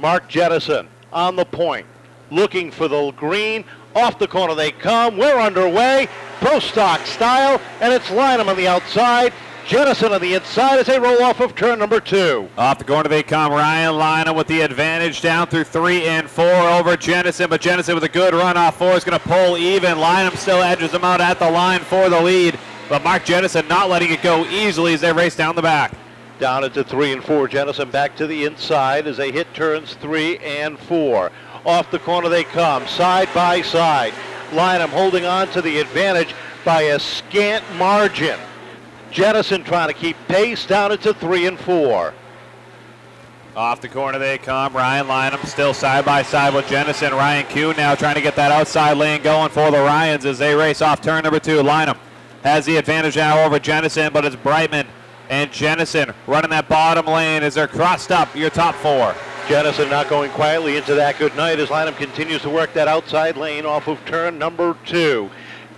Mark Jettison on the point, looking for the green. Off the corner they come. We're underway. Pro stock style, and it's Lynham on the outside. Jettison on the inside as they roll off of turn number 2. Off the corner they come. Ryan Lynham with the advantage down through 3 and 4 over Jettison, but Jettison with a good run off 4 is going to pull even. Lynham still edges him out at the line for the lead, but Mark Jettison not letting it go easily as they race down the back. Down into 3 and 4. Jettison back to the inside as they hit turns 3 and 4. Off the corner they come, side by side. Lynham holding on to the advantage by a scant margin. Jettison trying to keep pace down into 3 and 4. Off the corner they come. Ryan Lynham still side by side with Jettison. Ryan Kuhn now trying to get that outside lane going for the Ryans as they race off turn number 2. Lynham has the advantage now over Jettison, but it's Brightman and Jettison running that bottom lane as they're crossed up your top 4. Jettison not going quietly into that good night as Lynham continues to work that outside lane off of turn number 2.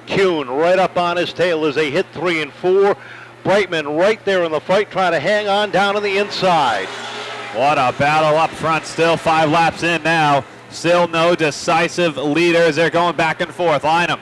Kuhn right up on his tail as they hit 3 and 4. Brightman right there in the fight trying to hang on down on the inside. What a battle up front. Still 5 laps in now. Still no decisive leaders. They're going back and forth. Lynham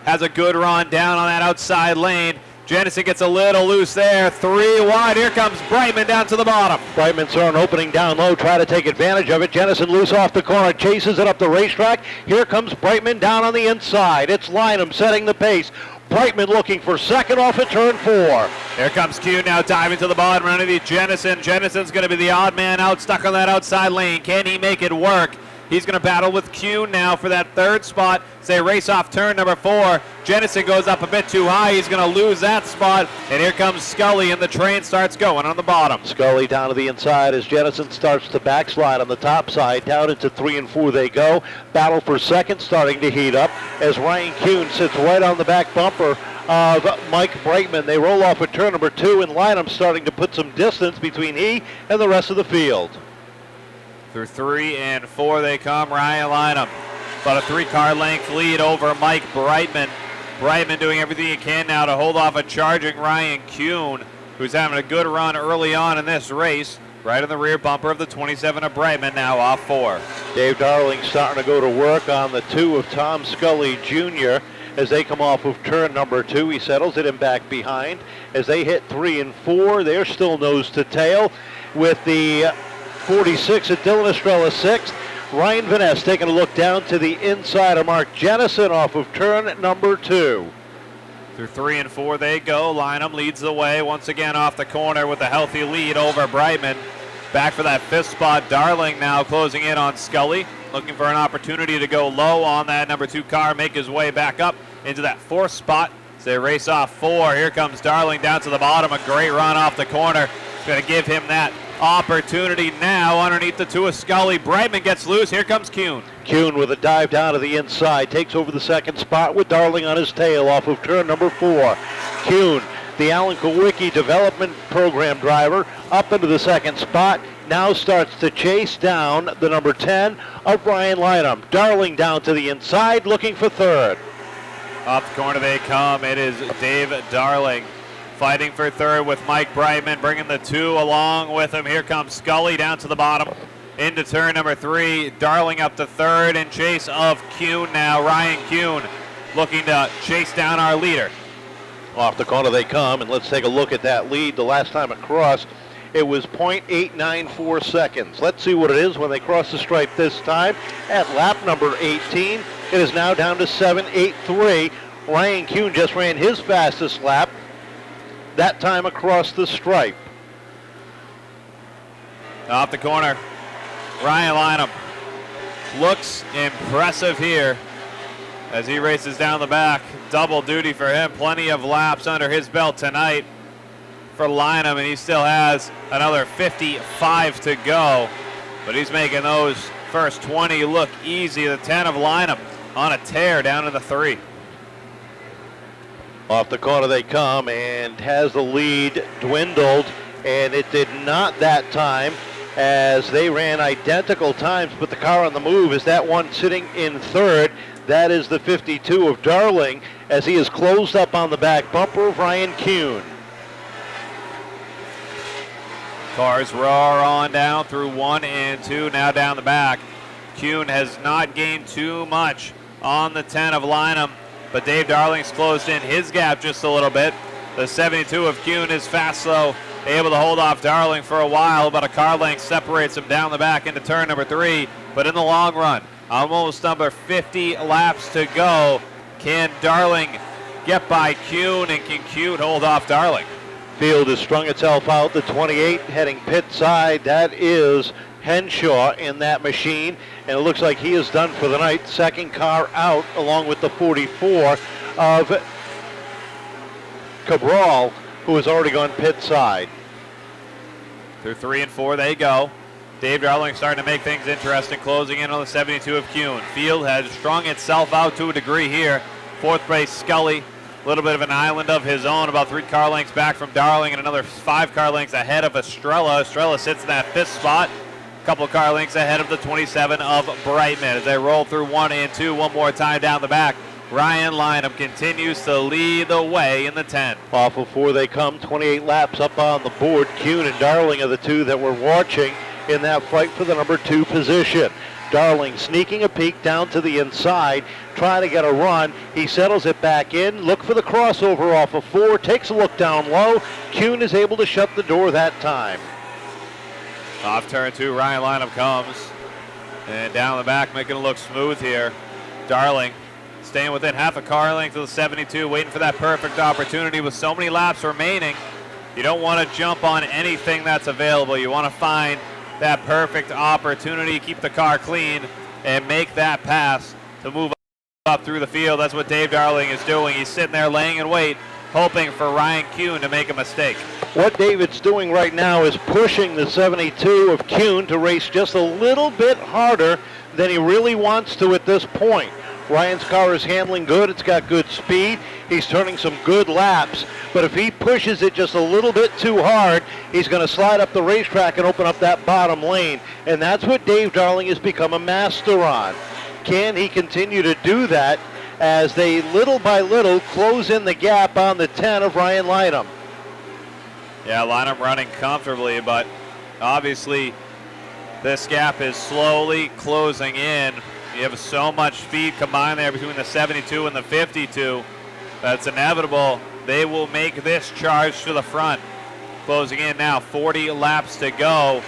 has a good run down on that outside lane. Jettison gets a little loose there. 3 wide. Here comes Brightman down to the bottom. Brightman saw an opening down low, try to take advantage of it. Jettison loose off the corner, chases it up the racetrack. Here comes Brightman down on the inside. It's Lynham setting the pace. Brightman looking for second off at turn 4. Here comes Q now diving to the bottom underneath Jettison. Jettison's going to be the odd man out, stuck on that outside lane. Can he make it work? He's going to battle with Q now for that 3rd spot as they race off turn number 4. Jettison goes up a bit too high. He's going to lose that spot. And here comes Scully, and the train starts going on the bottom. Scully down to the inside as Jettison starts to backslide on the top side. Down into 3 and 4 they go. Battle for second starting to heat up as Ryan Kuhn sits right on the back bumper of Mike Brightman. They roll off at turn number 2, and Lynham starting to put some distance between he and the rest of the field. Through 3 and 4 they come. Ryan Lynham, about a 3-car length lead over Mike Brightman. Brightman doing everything he can now to hold off a charging Ryan Kuhn, who's having a good run early on in this race. Right in the rear bumper of the 27 of Brightman, now off 4. Dave Darling starting to go to work on the 2 of Tom Scully Jr. as they come off of turn number 2. He settles it in back behind. As they hit 3 and 4, they're still nose to tail with the 46 at Dylan Estrella 6th. Ryan Van Ness taking a look down to the inside of Mark Jettison off of turn number 2. Through 3 and 4 they go. Lynham leads the way once again off the corner with a healthy lead over Brightman. Back for that 5th spot. Darling now closing in on Scully, looking for an opportunity to go low on that number 2 car, make his way back up into that 4th spot. As they race off 4, here comes Darling down to the bottom. A great run off the corner. Going to give him that opportunity now underneath the 2 of Scully. Brightman gets loose. Here comes Kuhn. Kuhn with a dive down to the inside. Takes over the 2nd spot with Darling on his tail off of turn number 4. Kuhn, the Alan Kowicki Development Program driver, up into the 2nd spot. Now starts to chase down the number 10 of Ryan Lynham. Darling down to the inside looking for 3rd. Off the corner they come. It is Dave Darling fighting for 3rd with Mike Brightman, bringing the 2 along with him. Here comes Scully down to the bottom into turn number 3. Darling up to 3rd in chase of Kuhn now. Ryan Kuhn looking to chase down our leader. Off the corner they come, and let's take a look at that lead. The last time across, it was 0.894 seconds. Let's see what it is when they cross the stripe this time. At lap number 18, it is now down to 7.83. Ryan Kuhn just ran his fastest lap, that time across the stripe. Off the corner, Ryan Lynham looks impressive here as he races down the back. Double duty for him. Plenty of laps under his belt tonight for Lynham, and he still has another 55 to go. But he's making those first 20 look easy. The 10 of Lynham on a tear down in the 3. Off the corner they come, and has the lead dwindled, and it did not that time as they ran identical times, but the car on the move is that one sitting in 3rd. That is the 52 of Darling as he is closed up on the back bumper of Ryan Kuhn. Cars roar on down through 1 and 2, now down the back. Kuhn has not gained too much on the 10 of Lynham, but Dave Darling's closed in his gap just a little bit. The 72 of Kuhn is fast, though, able to hold off Darling for a while. About a car length separates him down the back into turn number 3, but in the long run, almost number 50 laps to go. Can Darling get by Kuhn, and can Kuhn hold off Darling? Field has strung itself out. The 28 heading pit side. That is Henshaw in that machine, and it looks like he is done for the night. Second car out, along with the 44 of Cabral, who has already gone pit side. Through 3 and 4 they go. Dave Darling starting to make things interesting, closing in on the 72 of Kuhn. Field has strung itself out to a degree here. Fourth place Scully, a little bit of an island of his own, about 3 car lengths back from Darling and another 5 car lengths ahead of Estrella. Estrella sits in that 5th spot, a couple of car lengths ahead of the 27 of Brightman. As they roll through 1 and 2 one more time down the back, Ryan Lynham continues to lead the way in the 10. Off of 4 they come, 28 laps up on the board. Kuhn and Darling are the two that we're watching in that fight for the number 2 position. Darling sneaking a peek down to the inside, trying to get a run. He settles it back in, look for the crossover off of 4, takes a look down low. Kuhn is able to shut the door that time. Off turn 2, Ryan Lynham comes, and down the back, making it look smooth here. Darling staying within half a car length of the 72, waiting for that perfect opportunity with so many laps remaining. You don't want to jump on anything that's available. You want to find that perfect opportunity, keep the car clean, and make that pass to move up through the field. That's what Dave Darling is doing. He's sitting there laying in wait, hoping for Ryan Kuhn to make a mistake. What David's doing right now is pushing the 72 of Kuhn to race just a little bit harder than he really wants to at this point. Ryan's car is handling good. It's got good speed. He's turning some good laps. But if he pushes it just a little bit too hard, he's going to slide up the racetrack and open up that bottom lane. And that's what Dave Darling has become a master on. Can he continue to do that as they little by little close in the gap on the 10 of Ryan Lynham? Yeah, Lynham running comfortably, but obviously this gap is slowly closing in. You have so much speed combined there between the 72 and the 52. That's inevitable. They will make this charge to the front. Closing in now, 40 laps to go.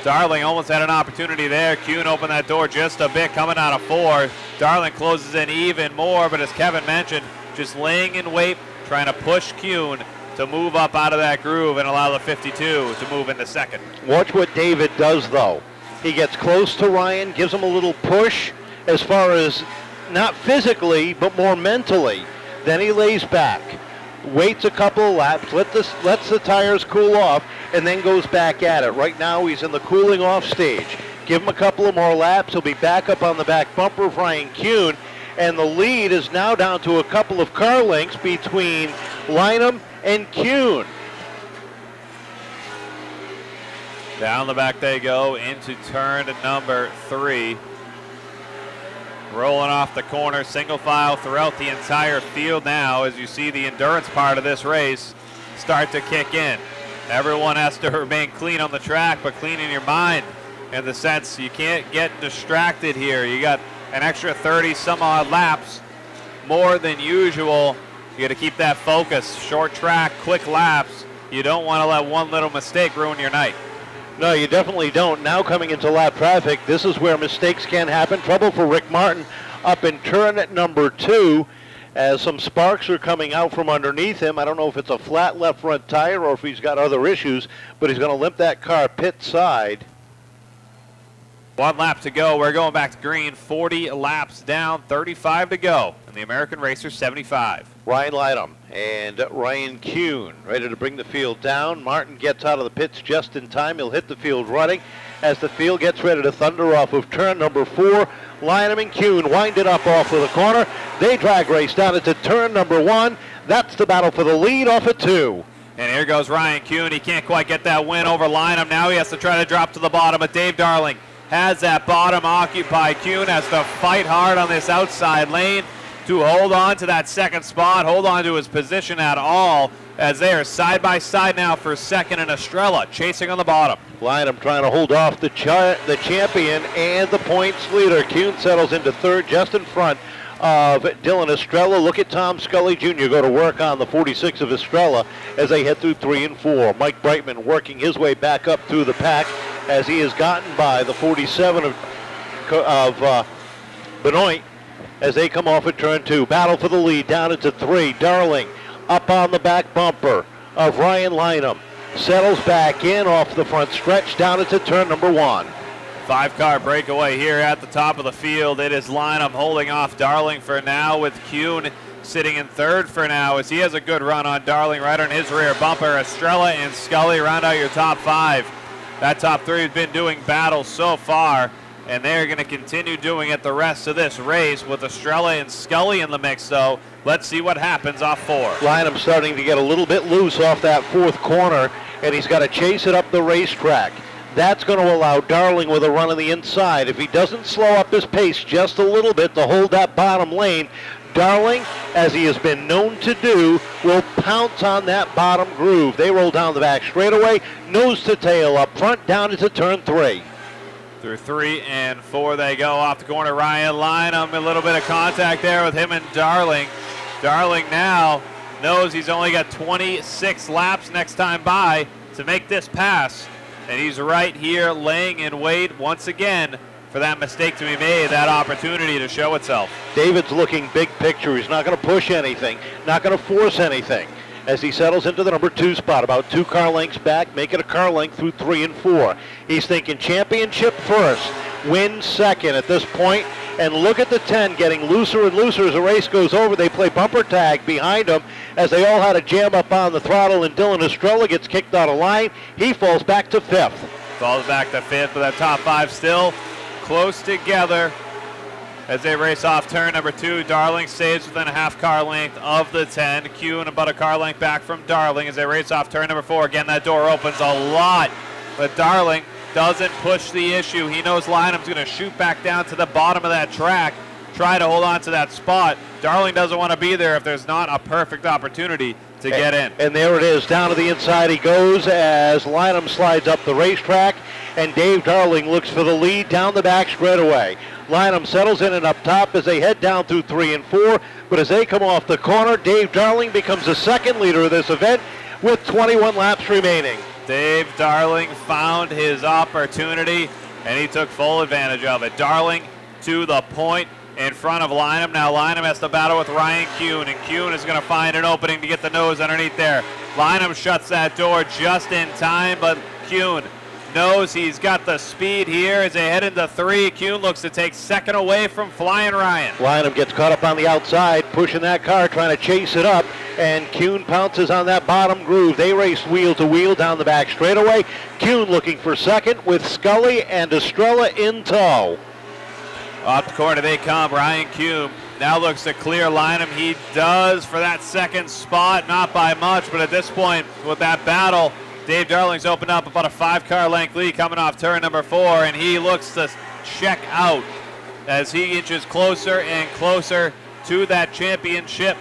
Darling almost had an opportunity there. Kuhn opened that door just a bit coming out of 4. Darling closes in even more, but as Kevin mentioned, just laying in wait, trying to push Kuhn to move up out of that groove and allow the 52 to move into second. Watch what David does, though. He gets close to Ryan, gives him a little push, as far as not physically, but more mentally. Then he lays back, waits a couple of laps, lets the tires cool off, and then goes back at it. Right now he's in the cooling off stage. Give him a couple of more laps. He'll be back up on the back bumper of Ryan Kuhn, and the lead is now down to a couple of car lengths between Lynham and Kuhn. Down the back they go into turn number 3. Rolling off the corner, single file throughout the entire field now as you see the endurance part of this race start to kick in. Everyone has to remain clean on the track, but clean in your mind in the sense you can't get distracted here. You got an extra 30 some odd laps, more than usual. You got to keep that focus. Short track, quick laps. You don't want to let one little mistake ruin your night. No, you definitely don't. Now coming into lap traffic, this is where mistakes can happen. Trouble for Rick Martin up in turn at number 2 as some sparks are coming out from underneath him. I don't know if it's a flat left front tire or if he's got other issues, but he's going to limp that car pit side. 1 lap to go. We're going back to green. 40 laps down, 35 to go in the American Racer 75. Ryan Lynham and Ryan Kuhn ready to bring the field down. Martin gets out of the pits just in time. He'll hit the field running as the field gets ready to thunder off of turn number 4. Lynham and Kuhn wind it up off of the corner. They drag race down into turn number 1. That's the battle for the lead off of 2. And here goes Ryan Kuhn. He can't quite get that win over Lynham. Now he has to try to drop to the bottom, but Dave Darling has that bottom occupied. Kuhn has to fight hard on this outside lane. to hold on to that second spot, hold on to his position at all, as they are side by side now for second, and Estrella chasing on the bottom. Lynham trying to hold off the champion and the points leader. Kuhn settles into third just in front of Dylan Estrella. Look at Tom Scully Jr. go to work on the 46 of Estrella as they head through 3 and 4. Mike Brightman working his way back up through the pack as he has gotten by the 47 of Benoit as they come off at turn 2. Battle for the lead down into 3. Darling up on the back bumper of Ryan Lynham. Settles back in off the front stretch down into turn number 1. 5-car breakaway here at the top of the field. It is Lynham holding off Darling for now, with Kuhn sitting in third for now as he has a good run on Darling right on his rear bumper. Estrella and Scully round out your top 5. That top 3 has been doing battle so far, and they're going to continue doing it the rest of this race with Estrella and Scully in the mix, though. Let's see what happens off 4. Lynham starting to get a little bit loose off that 4th corner, and he's got to chase it up the racetrack. That's going to allow Darling with a run on the inside. If he doesn't slow up his pace just a little bit to hold that bottom lane, Darling, as he has been known to do, will pounce on that bottom groove. They roll down the back straightaway, nose to tail up front, down into turn 3. Through 3 and 4 they go off the corner. Ryan Lynham, a little bit of contact there with him and Darling. Darling now knows he's only got 26 laps next time by to make this pass. And he's right here laying in wait once again for that mistake to be made, that opportunity to show itself. David's looking big picture. He's not going to push anything, not going to force anything as he settles into the number 2 spot, about 2 car lengths back, make it a car length through 3 and 4. He's thinking championship first, win second at this point, and look at the 10 getting looser and looser as the race goes over. They play bumper tag behind him as they all had a jam up on the throttle, and Dylan Estrella gets kicked out of line. He falls back to 5th. Falls back to 5th, but that top 5 still close together as they race off turn number 2. Darling stays within a half car length of the 10. Kuhn about a car length back from Darling as they race off turn number 4. Again, that door opens a lot, but Darling doesn't push the issue. He knows Lynham's going to shoot back down to the bottom of that track, try to hold on to that spot. Darling doesn't want to be there if there's not a perfect opportunity to get in. And there it is, down to the inside he goes as Lynham slides up the racetrack, and Dave Darling looks for the lead down the back straightaway. Lynham settles in and up top as they head down through 3 and 4, but as they come off the corner, Dave Darling becomes the second leader of this event with 21 laps remaining. Dave Darling found his opportunity, and he took full advantage of it. Darling to the point in front of Lynham. Now Lynham has to battle with Ryan Kuhn, and Kuhn is going to find an opening to get the nose underneath there. Lynham shuts that door just in time, but Kuhn knows he's got the speed here as they head into 3. Kuhn looks to take second away from Flying Ryan. Lynham gets caught up on the outside, pushing that car, trying to chase it up, and Kuhn pounces on that bottom groove. They race wheel to wheel down the back straightaway. Kuhn looking for second with Scully and Estrella in tow. Off the corner they come. Ryan Kuhn now looks to clear Lynham. He does for that second spot, not by much, but at this point with that battle, Dave Darling's opened up about a 5-car length lead coming off turn number 4, and he looks to check out as he inches closer and closer to that championship.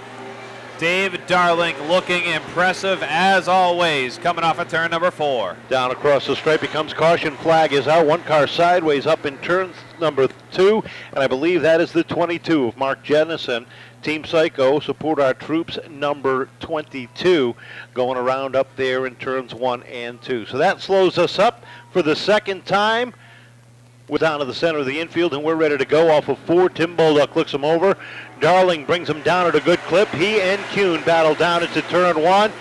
Dave Darling looking impressive as always coming off of turn number 4. Down across the stripe becomes caution flag is out. 1 car sideways up in turn number 2, and I believe that is the 22 of Mark Jennison. Team Psycho, support our troops, number 22, going around up there in turns 1 and 2. So that slows us up for the second time. We're down to the center of the infield, and we're ready to go off of 4. Tim Bolduck looks him over. Darling brings him down at a good clip. He and Kuhn battle down into turn 1.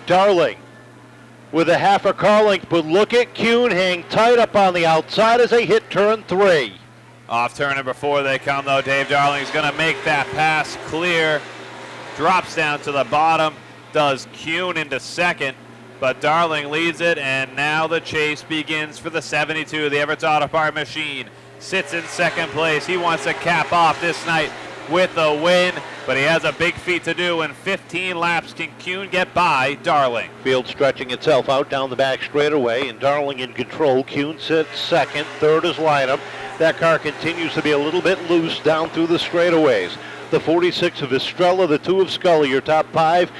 Darling with a half a car length, but look at Kuhn hang tight up on the outside as they hit turn 3. Off turn number 4 they come, though. Dave Darling's going to make that pass clear. Drops down to the bottom. Does Kuhn into second. But Darling leads it, and now the chase begins for the 72. The Everett's Auto Part Machine sits in second place. He wants to cap off this night with a win, but he has a big feat to do. In 15 laps, can Kuhn get by Darling? Field stretching itself out down the back straightaway, and Darling in control. Kuhn sits second. Third is Lynham. That car continues to be a little bit loose down through the straightaways. the 46 of Estrella, the 2 of Scully, your top 5.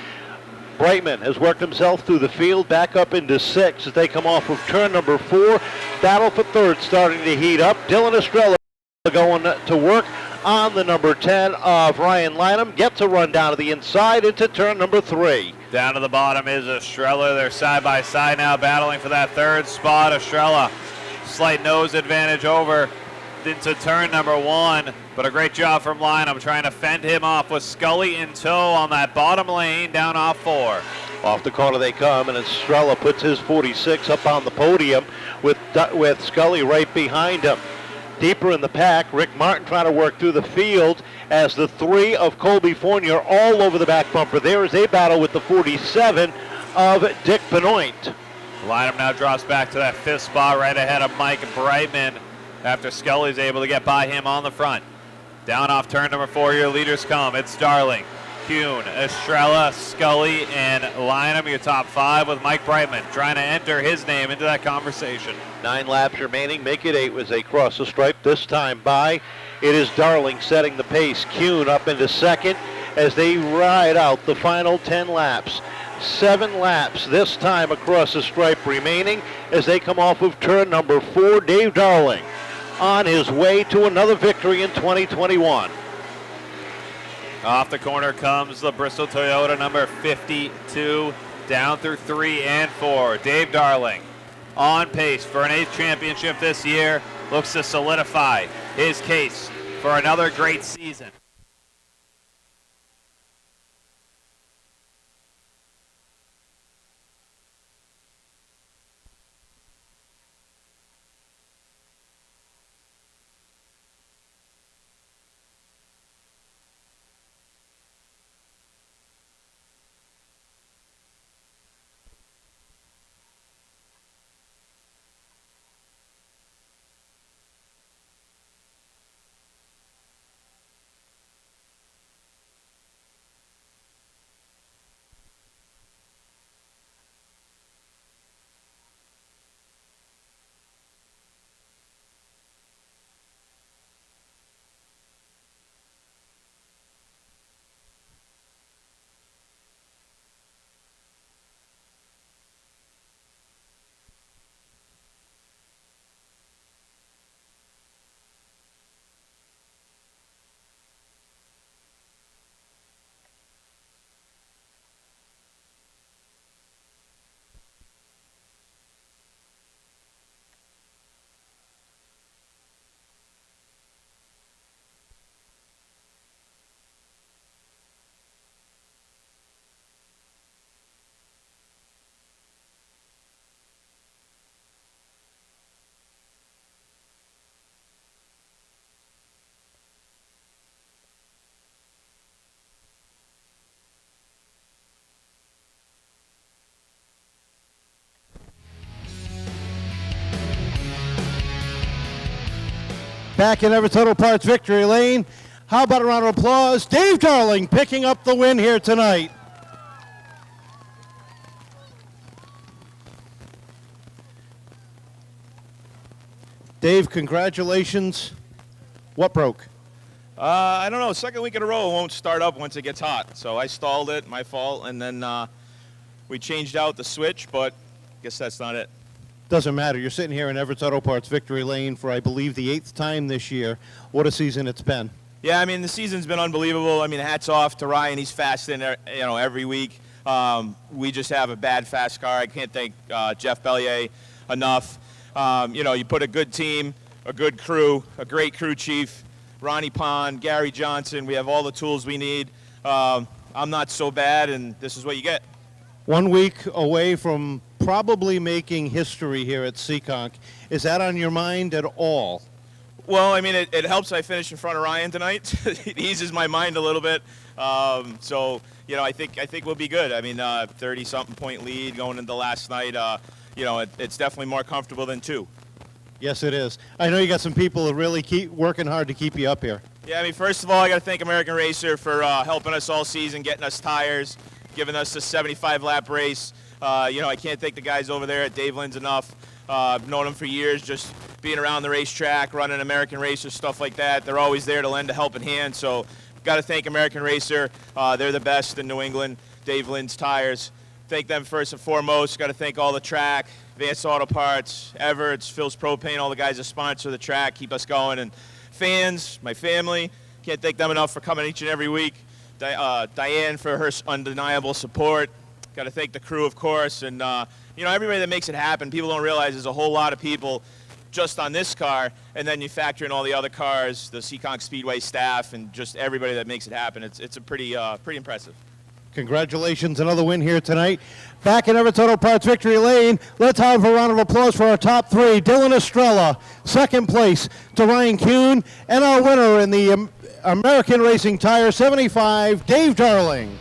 Brightman has worked himself through the field, back up into 6 as they come off of turn number 4. Battle for 3rd starting to heat up. Dylan Estrella going to work on the number 10 of Ryan Lynham. Gets a run down to the inside into turn number 3. Down to the bottom is Estrella. They're side by side now, battling for that 3rd spot. Estrella, slight nose advantage over into turn number 1, but a great job from Lynham trying to fend him off with Scully in tow on that bottom lane down off 4. Off the corner they come, and Estrella puts his 46 up on the podium with Scully right behind him. Deeper in the pack, Rick Martin trying to work through the field as the 3 of Colby Fournier all over the back bumper. There is a battle with the 47 of Dick Benoit. Lynham now drops back to that 5th spot right ahead of Mike Brightman after Scully's able to get by him on the front. Down off turn number 4, your leaders come. It's Darling, Kuhn, Estrella, Scully, and Lynham, your top 5, with Mike Brightman trying to enter his name into that conversation. 9 laps remaining, make it 8 as they cross the stripe, this time by. It is Darling setting the pace. Kuhn up into 2nd as they ride out the final 10 laps. 7 laps this time across the stripe remaining as they come off of turn number 4. Dave Darling on his way to another victory in 2021. Off the corner comes the Bristol Toyota number 52, down through 3 and 4. Dave Darling on pace for an 8th championship this year, looks to solidify his case for another great season. Back in Everett Auto Parts victory lane. How about a round of applause? Dave Darling picking up the win here tonight. Dave, congratulations. What broke? I don't know. Second week in a row, it won't start up once it gets hot. So I stalled it, my fault, and then we changed out the switch, but I guess that's not it. Doesn't matter. You're sitting here in Everett Auto Parts victory lane for, I believe, the 8th time this year. What a season it's been. Yeah, I mean, the season's been unbelievable. I mean, hats off to Ryan. He's fast in, every week. We just have a bad fast car. I can't thank Jeff Bellier enough. You put a good team, a good crew, a great crew chief, Ronnie Pond, Gary Johnson. We have all the tools we need. I'm not so bad, and this is what you get. 1 week away from probably making history here at Seekonk. Is that on your mind at all? Well, I mean, it helps I finish in front of Ryan tonight. It eases my mind a little bit. I think we'll be good. I mean, 30-something point lead going into last night. It's definitely more comfortable than 2. Yes, it is. I know you got some people that really keep working hard to keep you up here. Yeah, I mean, first of all, I got to thank American Racer for helping us all season, getting us tires, giving us a 75-lap race. I can't thank the guys over there at Dave Lynn's enough. I've known them for years, just being around the racetrack, running American Racer, stuff like that. They're always there to lend a helping hand, so Got to thank American Racer. They're the best in New England. Dave Lynn's Tires. Thank them first and foremost. Got to thank all the track, Advanced Auto Parts, Everett's, Phil's Propane, all the guys that sponsor the track, keep us going. And fans, my family, can't thank them enough for coming each and every week. Diane for her undeniable support. Got to thank the crew, of course, and everybody that makes it happen. People don't realize there's a whole lot of people just on this car, and then you factor in all the other cars, the Seekonk Speedway staff, and just everybody that makes it happen. It's a pretty impressive. Congratulations, another win here tonight. Back in Everett's Auto Parts Victory Lane, let's have a round of applause for our top three. Dylan Estrella, second place to Ryan Kuhn, and our winner in the American Racing Tire 75, Dave Darling.